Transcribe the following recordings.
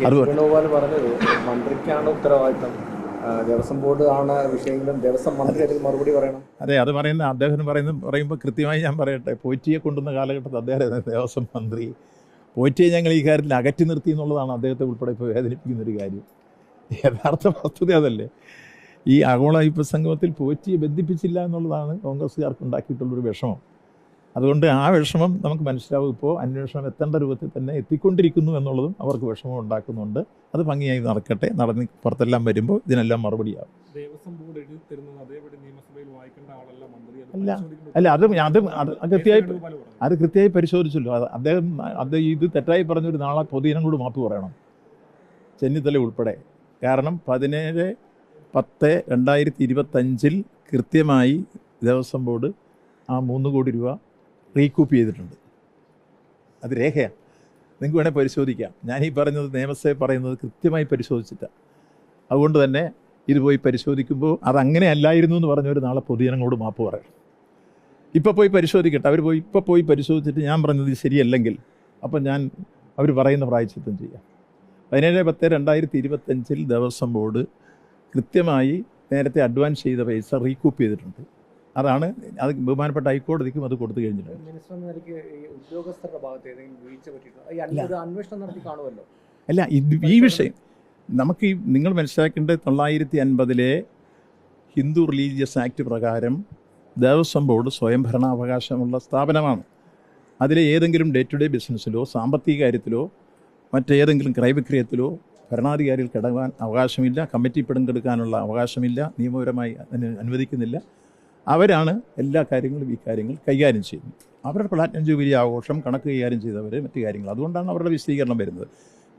വേണുഗോപാൽ പറഞ്ഞത് മന്ത്രിക്കാണ് ഉത്തരവാദിത്തം, ദേവസ്വം ബോർഡ് ആണ് വിഷയങ്ങളും ദേവസ്വം മന്ത്രി അതിൽ മറുപടി പറയണം. അതെ, അത് അദ്ദേഹം പറയുമ്പോൾ കൃത്യമായി ഞാൻ പറയട്ടെ, പോറ്റിയെ കൊണ്ടുവന്ന കാലഘട്ടത്തിൽ അദ്ദേഹം ദേവസ്വം മന്ത്രി. പോറ്റിയെ ഞങ്ങൾ ഈ കാര്യത്തിൽ അകറ്റി നിർത്തി എന്നുള്ളതാണ് അദ്ദേഹത്തെ ഉൾപ്പെടെ ഇപ്പോൾ വേദനിപ്പിക്കുന്നൊരു കാര്യം. യഥാർത്ഥ വസ്തുത അതല്ലേ? ഈ ആഗോള അയ്യപ്പ സംഗമത്തിൽ പോറ്റിയെ ബന്ധിപ്പിച്ചില്ല എന്നുള്ളതാണ് കോൺഗ്രസ്സുകാർക്ക് ഉണ്ടാക്കിയിട്ടുള്ളൊരു വിഷമം. അതുകൊണ്ട് ആ വിഷമം നമുക്ക് മനസ്സിലാവും. ഇപ്പോൾ അന്വേഷണം എത്തേണ്ട രൂപത്തിൽ തന്നെ എത്തിക്കൊണ്ടിരിക്കുന്നു എന്നുള്ളതും അവർക്ക് വിഷമം ഉണ്ടാക്കുന്നുണ്ട്. അത് ഭംഗിയായി നടക്കട്ടെ. നടന്ന് പുറത്തെല്ലാം വരുമ്പോൾ ഇതിനെല്ലാം മറുപടിയാവും. അത് കൃത്യമായി പരിശോധിച്ചല്ലോ. അദ്ദേഹം ഇത് തെറ്റായി പറഞ്ഞൊരു നാളെ പൊതുജനം കൂടി മാപ്പ് പറയണം, ചെന്നിത്തല ഉൾപ്പെടെ. കാരണം 17/10/2025 കൃത്യമായി ദേവസ്വം ബോർഡ് ആ 3 കോടി രൂപ റീകൂപ്പ് ചെയ്തിട്ടുണ്ട്. അത് രേഖയാണ്, നിങ്ങൾക്ക് വേണേൽ പരിശോധിക്കാം. ഞാനീ പറഞ്ഞത് നിയമസഭ പറയുന്നത് കൃത്യമായി പരിശോധിച്ചിട്ടാണ്. അതുകൊണ്ട് തന്നെ ഇത് പോയി പരിശോധിക്കുമ്പോൾ അതങ്ങനെ അല്ലായിരുന്നു എന്ന് പറഞ്ഞവർ നാളെ പൊതുജനങ്ങളോട് മാപ്പ് പറയണം. ഇപ്പോൾ പോയി പരിശോധിക്കട്ടെ. ഇപ്പോൾ പോയി പരിശോധിച്ചിട്ട് ഞാൻ പറഞ്ഞത് ശരിയല്ലെങ്കിൽ അപ്പം അവർ പറയുന്ന പ്രായശ്ചിത്തം ചെയ്യാം. 17/10/2025 ദേവസ്വം ബോർഡ് കൃത്യമായി നേരത്തെ അഡ്വാൻസ് ചെയ്ത പൈസ റീകൂപ്പ് ചെയ്തിട്ടുണ്ട്. അത് ബഹുമാനപ്പെട്ട ഹൈക്കോടതിക്കും അത് കൊടുത്തു കഴിഞ്ഞിട്ടുണ്ട്. അല്ല, ഈ വിഷയം നമുക്ക് നിങ്ങൾ മനസ്സിലാക്കേണ്ടത് 950 ഹിന്ദു റിലീജിയസ് ആക്ട് പ്രകാരം ദേവസ്വം ബോർഡ് സ്വയംഭരണാവകാശമുള്ള സ്ഥാപനമാണ്. അതിലെ ഏതെങ്കിലും ഡേ ടു ഡേ ബിസിനസ്സിലോ സാമ്പത്തിക കാര്യത്തിലോ മറ്റേതെങ്കിലും ക്രയവിക്രയത്തിലോ ഭരണാധികാരികൾ കിടങ്ങാൻ അവകാശമില്ല, കമ്മിറ്റി പങ്കെടുക്കാനുള്ള അവകാശമില്ല, നിയമപരമായി അനുവദിക്കുന്നില്ല. അവരാണ് എല്ലാ കാര്യങ്ങളും ഈ കാര്യങ്ങൾ കൈകാര്യം ചെയ്യുന്നത്. അവരുടെ പ്ലാറ്റിനം ജൂബിലി ആഘോഷം കണക്ക് കൈകാര്യം ചെയ്തവർ മറ്റു കാര്യങ്ങൾ. അതുകൊണ്ടാണ് അവരുടെ വിശദീകരണം വരുന്നത്.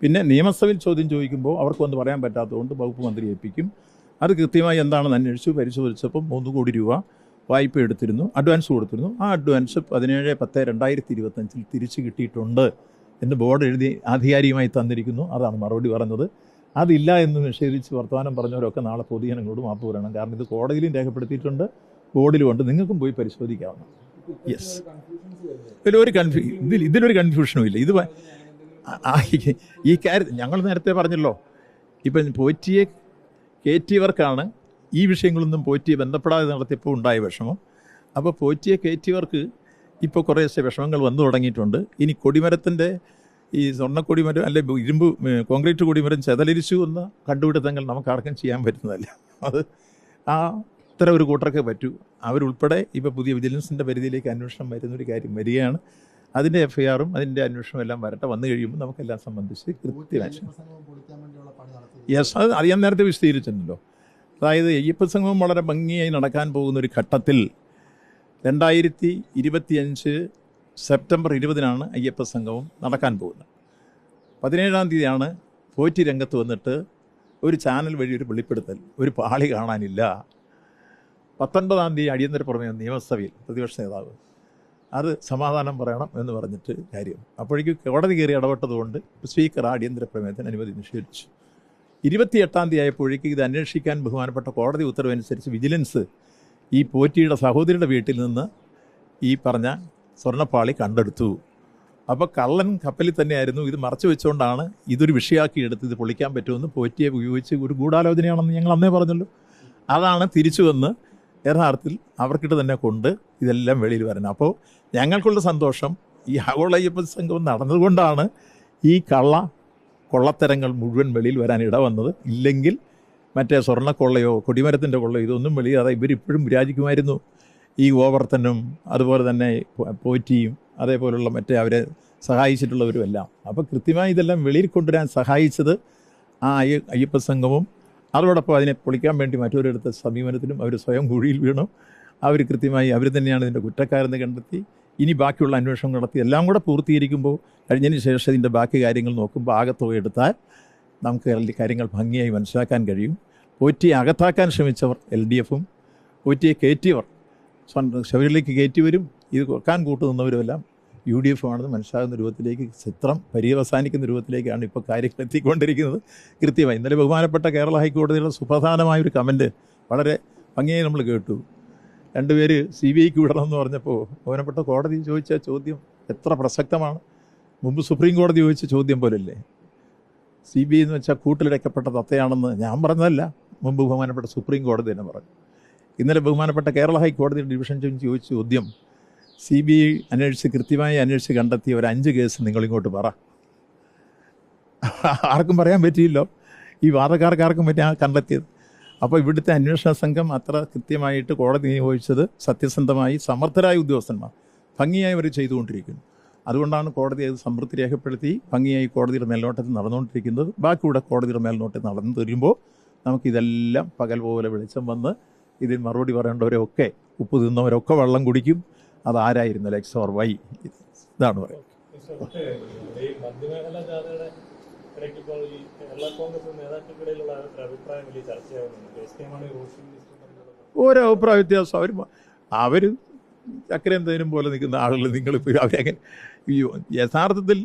പിന്നെ നിയമസഭയിൽ ചോദ്യം ചോദിക്കുമ്പോൾ അവർക്ക് വന്ന് പറയാൻ പറ്റാത്തതുകൊണ്ട് വകുപ്പ് മന്ത്രി ഏൽപ്പിക്കും. അത് കൃത്യമായി എന്താണെന്ന് അന്വേഷിച്ചു പരിശോധിച്ചപ്പം 3 കോടി രൂപ വായ്പ എടുത്തിരുന്നു, അഡ്വാൻസ് കൊടുത്തിരുന്നു. ആ അഡ്വാൻസ് 17/10/2025 തിരിച്ചു കിട്ടിയിട്ടുണ്ട് എന്ന് ബോർഡ് എഴുതി ആധികാരികമായി തന്നിരിക്കുന്നു. അതാണ് മറുപടി പറഞ്ഞത്. അതില്ല എന്ന് നിഷേധിച്ച് വർത്തമാനം പറഞ്ഞവരൊക്കെ നാളെ പൊതുജനങ്ങളോട് മാപ്പ് പറയണം. കാരണം ഇത് കോടതിയിലും രേഖപ്പെടുത്തിയിട്ടുണ്ട്, ബോർഡിലുമുണ്ട്. നിങ്ങൾക്കും പോയി പരിശോധിക്കാവുന്ന. യെസ്, ഇതിലൊരു കൺഫ്യൂഷനും ഇല്ല. ഇത് ഈ കാര്യം ഞങ്ങൾ നേരത്തെ പറഞ്ഞല്ലോ. ഇപ്പം പോറ്റിയെ കയറ്റിയവർക്കാണ് ഈ വിഷയങ്ങളൊന്നും പോറ്റിയെ ബന്ധപ്പെടാതെ നടത്തിയപ്പോൾ ഉണ്ടായ വിഷമം. അപ്പോൾ പോറ്റിയെ കയറ്റിയവർക്ക് ഇപ്പോൾ കുറേശ്ശെ വിഷമങ്ങൾ വന്നു തുടങ്ങിയിട്ടുണ്ട്. ഇനി കൊടിമരത്തിൻ്റെ ഈ സ്വർണ്ണക്കൊടിമരം അല്ലെ ഇരുമ്പ് കോൺക്രീറ്റ് കൊടിമരം ചെതലരിച്ചു എന്ന കണ്ടുപിടുത്തങ്ങൾ നമുക്ക് ആർക്കും ചെയ്യാൻ പറ്റുന്നതല്ല. അത് ഇത്ര ഒരു കൂട്ടർക്ക് പറ്റൂ. അവരുൾപ്പെടെ ഇപ്പോൾ പുതിയ വിജിലൻസിൻ്റെ പരിധിയിലേക്ക് അന്വേഷണം വരുന്നൊരു കാര്യം വരികയാണ്. അതിൻ്റെ FIRഉം അതിൻ്റെ അന്വേഷണം എല്ലാം വരട്ടെ. വന്നു കഴിയുമ്പോൾ നമുക്കെല്ലാം സംബന്ധിച്ച് കൃത്യമായി യെസ്, അത് ഞാൻ നേരത്തെ വിശദീകരിച്ചിട്ടുണ്ടല്ലോ. അതായത് അയ്യപ്പ സംഗമം വളരെ ഭംഗിയായി നടക്കാൻ പോകുന്നൊരു ഘട്ടത്തിൽ 2025 സെപ്റ്റംബർ 20 അയ്യപ്പ സംഗമം നടക്കാൻ പോകുന്നത്. 17-ാം തീയതിയാണ് പോറ്റി രംഗത്ത് വന്നിട്ട് ഒരു ചാനൽ വഴി ഒരു വെളിപ്പെടുത്തൽ, ഒരു പാളി കാണാനില്ല. 19-ാം തീയതി അടിയന്തര പ്രമേയം നിയമസഭയിൽ പ്രതിപക്ഷ നേതാവ് അത് സമാധാനം പറയണം എന്ന് പറഞ്ഞിട്ട് കാര്യം. അപ്പോഴേക്കും കോടതി കയറി ഇടപെട്ടതുകൊണ്ട് സ്പീക്കർ അടിയന്തര പ്രമേയത്തിന് അനുമതി നിഷേധിച്ചു. 28-ാം തീയതി ആയപ്പോഴേക്കും ഇത് അന്വേഷിക്കാൻ ബഹുമാനപ്പെട്ട കോടതി ഉത്തരവനുസരിച്ച് വിജിലൻസ് ഈ പോറ്റിയുടെ സഹോദരിയുടെ വീട്ടിൽ നിന്ന് ഈ പറഞ്ഞ സ്വർണ്ണപ്പാളി കണ്ടെടുത്തു. അപ്പോൾ കള്ളൻ കപ്പലിൽ തന്നെയായിരുന്നു. ഇത് മറച്ചു വെച്ചുകൊണ്ടാണ് ഇതൊരു വിഷയമാക്കി എടുത്ത് ഇത് പൊളിക്കാൻ പറ്റുമെന്ന് പോറ്റിയെ ഉപയോഗിച്ച് ഒരു ഗൂഢാലോചനയാണെന്ന് ഞങ്ങൾ അന്നേ പറഞ്ഞല്ലോ. അതാണ് തിരിച്ചു വന്ന് യഥാർത്ഥത്തിൽ അവർക്കിട്ട് തന്നെ കൊണ്ട് ഇതെല്ലാം വെളിയിൽ വരണം. അപ്പോൾ ഞങ്ങൾക്കുള്ള സന്തോഷം ഈ ആഗോള അയ്യപ്പ സംഗമം നടന്നതുകൊണ്ടാണ് ഈ കൊള്ളത്തരങ്ങൾ മുഴുവൻ വെളിയിൽ വരാൻ ഇടവന്നത്. ഇല്ലെങ്കിൽ മറ്റേ സ്വർണ്ണക്കൊള്ളയോ കൊടിമരത്തിൻ്റെ കൊള്ളയോ ഇതൊന്നും വെളിയാതെ ഇവരിപ്പോഴും വിരാജിക്കുമായിരുന്നു. ഈ ഗോവർദ്ധനും അതുപോലെ തന്നെ പോറ്റിയും അതേപോലുള്ള മറ്റേ അവരെ സഹായിച്ചിട്ടുള്ളവരും എല്ലാം. അപ്പോൾ കൃത്യമായി ഇതെല്ലാം വെളിയിൽ കൊണ്ടുവരാൻ സഹായിച്ചത് ആ അയ്യപ്പ സംഗമവും അതോടൊപ്പം അതിനെ പൊളിക്കാൻ വേണ്ടി മറ്റൊരിടത്തെ സമീപനത്തിലും അവർ സ്വയം കുഴിയിൽ വീണു. അവർ കൃത്യമായി അവർ തന്നെയാണ് ഇതിൻ്റെ കുറ്റക്കാരെന്ന് കണ്ടെത്തി. ഇനി ബാക്കിയുള്ള അന്വേഷണം നടത്തി എല്ലാം കൂടെ പൂർത്തീകരിക്കുമ്പോൾ കഴിഞ്ഞതിന് ശേഷം ഇതിൻ്റെ ബാക്കി കാര്യങ്ങൾ നോക്കുമ്പോൾ ആകത്തുക എടുത്താൽ നമുക്ക് കാര്യങ്ങൾ ഭംഗിയായി മനസ്സിലാക്കാൻ കഴിയും. പോറ്റിയെ അകത്താക്കാൻ ശ്രമിച്ചവർ LDFും പോറ്റിയെ കയറ്റിയവർ ശബരിമലയിലേക്ക് കയറ്റിവരും ഇത് വെക്കാൻ കൂട്ടുനിന്നവരുമെല്ലാം UDF ആണെന്ന് മനസ്സിലാകുന്ന രൂപത്തിലേക്ക് ചിത്രം പര്യവസാനിക്കുന്ന രൂപത്തിലേക്കാണ് ഇപ്പോൾ കാര്യങ്ങൾ എത്തിക്കൊണ്ടിരിക്കുന്നത്. കൃത്യമായി ഇന്നലെ ബഹുമാനപ്പെട്ട കേരള ഹൈക്കോടതിയുടെ സുപ്രധാനമായൊരു കമൻറ്റ് വളരെ ഭംഗിയായി നമ്മൾ കേട്ടു. 2 പേര് CBIക്ക് വിടണമെന്ന് പറഞ്ഞപ്പോൾ ബഹുമാനപ്പെട്ട കോടതി ചോദിച്ച ചോദ്യം എത്ര പ്രസക്തമാണ്. മുമ്പ് സുപ്രീം കോടതി ചോദിച്ച ചോദ്യം പോലല്ലേ. CBI എന്ന് വെച്ചാൽ കൂട്ടിലടയ്ക്കപ്പെട്ട തത്തയാണെന്ന് ഞാൻ പറഞ്ഞതല്ല, മുമ്പ് ബഹുമാനപ്പെട്ട സുപ്രീം കോടതി തന്നെ പറഞ്ഞു. ഇന്നലെ ബഹുമാനപ്പെട്ട കേരള ഹൈക്കോടതിയുടെ ഡിവിഷൻ ബെഞ്ച് ചോദിച്ച ചോദ്യം, CBI കൃത്യമായി അന്വേഷിച്ച് കണ്ടെത്തിയ ഒരു 5 കേസ് നിങ്ങളിങ്ങോട്ട് പറ. ആർക്കും പറയാൻ പറ്റിയില്ലോ, ഈ വാദക്കാർക്ക് ആർക്കും പറ്റിയ കണ്ടെത്തിയത്. അപ്പോൾ ഇവിടുത്തെ അന്വേഷണ സംഘം അത്ര കൃത്യമായിട്ട് കോടതി നിയോഗിച്ചത് സത്യസന്ധമായി സമർത്ഥരായ ഉദ്യോഗസ്ഥന്മാർ ഭംഗിയായി അവർ ചെയ്തുകൊണ്ടിരിക്കുന്നു. അതുകൊണ്ടാണ് കോടതി അത് സംതൃപ്തി രേഖപ്പെടുത്തി ഭംഗിയായി കോടതിയുടെ മേൽനോട്ടത്തിൽ നടന്നുകൊണ്ടിരിക്കുന്നത്. ബാക്കിയുടെ കോടതിയുടെ മേൽനോട്ടത്തിൽ നടന്നു തരുമ്പോൾ നമുക്കിതെല്ലാം പകൽ പോലെ വെളിച്ചം വന്ന് ഇതിൽ മറുപടി പറയേണ്ടവരൊക്കെ, ഉപ്പ് തിന്നവരൊക്കെ വെള്ളം കുടിക്കും. അതാരായിരുന്നില്ല X or Y. ഇതാണ് പറയുന്നത്. ഓരോ അഭിപ്രായ വ്യത്യാസം. അവർ ചക്കരയും തേനും പോലെ നിൽക്കുന്ന ആളുകൾ. നിങ്ങളിപ്പോൾ അവരങ്ങനെ യഥാർത്ഥത്തിൽ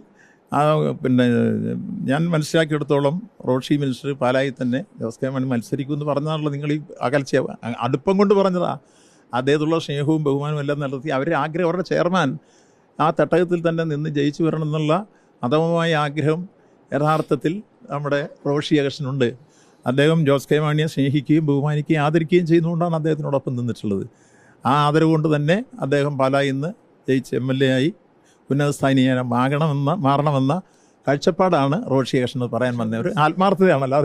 പിന്നെ ഞാൻ മനസ്സിലാക്കിയെടുത്തോളം റോഷി മിനിസ്റ്റർ പാലായിൽ തന്നെ ജോസ് കെ മാണി മത്സരിക്കുമെന്ന് പറഞ്ഞാണല്ലോ നിങ്ങൾ ഈ അകൽച്ച അടുപ്പം കൊണ്ട് പറഞ്ഞതാ. അദ്ദേഹത്തുള്ള സ്നേഹവും ബഹുമാനവും എല്ലാം നടത്തി അവരുടെ ആഗ്രഹം, അവരുടെ ചെയർമാൻ ആ തട്ടകത്തിൽ തന്നെ നിന്ന് ജയിച്ചു വരണം എന്നുള്ള അധമമായ ആഗ്രഹം യഥാർത്ഥത്തിൽ നമ്മുടെ റോഷി അഗസ്റ്റിനുണ്ട്. അദ്ദേഹം ജോസ് കെ മാണിയെ സ്നേഹിക്കുകയും ബഹുമാനിക്കുകയും ആദരിക്കുകയും ചെയ്യുന്നതുകൊണ്ടാണ് അദ്ദേഹത്തിനോടൊപ്പം നിന്നിട്ടുള്ളത്. ആ ആദരവ് കൊണ്ട് തന്നെ അദ്ദേഹം പാലായിൽ നിന്ന് ജയിച്ച് MLA ആയി ഉന്നതസ്ഥാനീയനം മാറണമെന്ന കാഴ്ചപ്പാടാണ് റോഷി അഗസ്റ്റിന് പറയാൻ വന്ന ഒരു ആത്മാർത്ഥതയാണല്ലോ.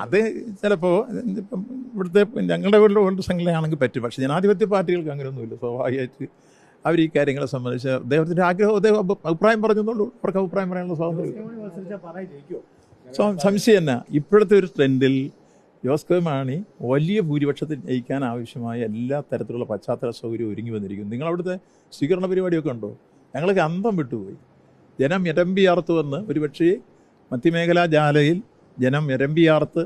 അത് ചിലപ്പോൾ ഇവിടുത്തെ ഞങ്ങളുടെ വീട്ടിൽ സംഘടനയാണെങ്കിൽ പറ്റും, പക്ഷേ ജനാധിപത്യ പാർട്ടികൾക്ക് അങ്ങനെയൊന്നുമില്ല. സ്വാഭാവികമായിട്ട് അവർ ഈ കാര്യങ്ങളെ സംബന്ധിച്ച് അദ്ദേഹത്തിൻ്റെ ആഗ്രഹം, അദ്ദേഹം അഭിപ്രായം പറഞ്ഞെന്നുള്ളൂ. അവർക്ക് അഭിപ്രായം പറയാനുള്ള സ്വാതന്ത്ര്യം, സംശയം തന്നെ. ഇപ്പോഴത്തെ ഒരു ട്രെൻഡിൽ ജോസ് കെ മാണി വലിയ ഭൂരിപക്ഷത്തിൽ ജയിക്കാൻ ആവശ്യമായ എല്ലാ തരത്തിലുള്ള പശ്ചാത്തല സൗകര്യവും ഒരുങ്ങി വന്നിരിക്കുന്നു. നിങ്ങളവിടുത്തെ സ്വീകരണ പരിപാടിയൊക്കെ ഉണ്ടോ? ഞങ്ങൾക്ക് അന്തം വിട്ടുപോയി. ജനം ഇരമ്പിയാർത്ത് വന്ന്, ഒരുപക്ഷേ മധ്യമേഖലാ ജാലയിൽ ജനം ഇരമ്പിയാർത്ത്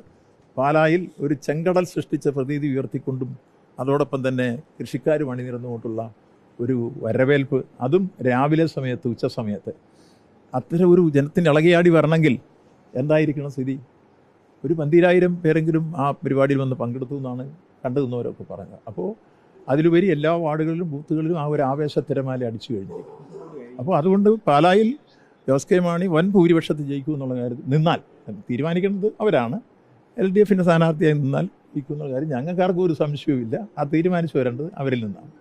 പാലായിൽ ഒരു ചെങ്കടൽ സൃഷ്ടിച്ച പ്രതീതി ഉയർത്തിക്കൊണ്ടും അതോടൊപ്പം തന്നെ കൃഷിക്കാരും അണിനിരന്നുകൊണ്ടുള്ള ഒരു വരവേൽപ്പ്, അതും രാവിലെ സമയത്ത്, ഉച്ച സമയത്ത്. അത്തരം ഒരു ജനത്തിന് ഇളകിയാടി വരണമെങ്കിൽ എന്തായിരിക്കണം സ്ഥിതി? ഒരു 12,000 പേരെങ്കിലും ആ പരിപാടിയിൽ വന്ന് പങ്കെടുത്തു എന്നാണ് കണ്ടു നിന്നവരൊക്കെ പറഞ്ഞത്. അപ്പോൾ അതിലുപരി എല്ലാ വാർഡുകളിലും ബൂത്തുകളിലും ആ ഒരു ആവേശത്തിരമാല അടിച്ചു കഴിഞ്ഞിരിക്കും. അപ്പോൾ അതുകൊണ്ട് പാലായിൽ ജോസ് കെ മാണി വൻ ഭൂരിപക്ഷത്തിൽ ജയിക്കും എന്നുള്ള കാര്യം നിന്നാൽ, തീരുമാനിക്കുന്നത് അവരാണ്, LDF സ്ഥാനാർത്ഥിയായി നിന്നാൽ ജയിക്കും എന്നുള്ള കാര്യം ഞങ്ങൾക്കാർക്കും ഒരു സംശയവും ഇല്ല. ആ തീരുമാനിച്ചു വരേണ്ടത് അവരിൽ നിന്നാണ്.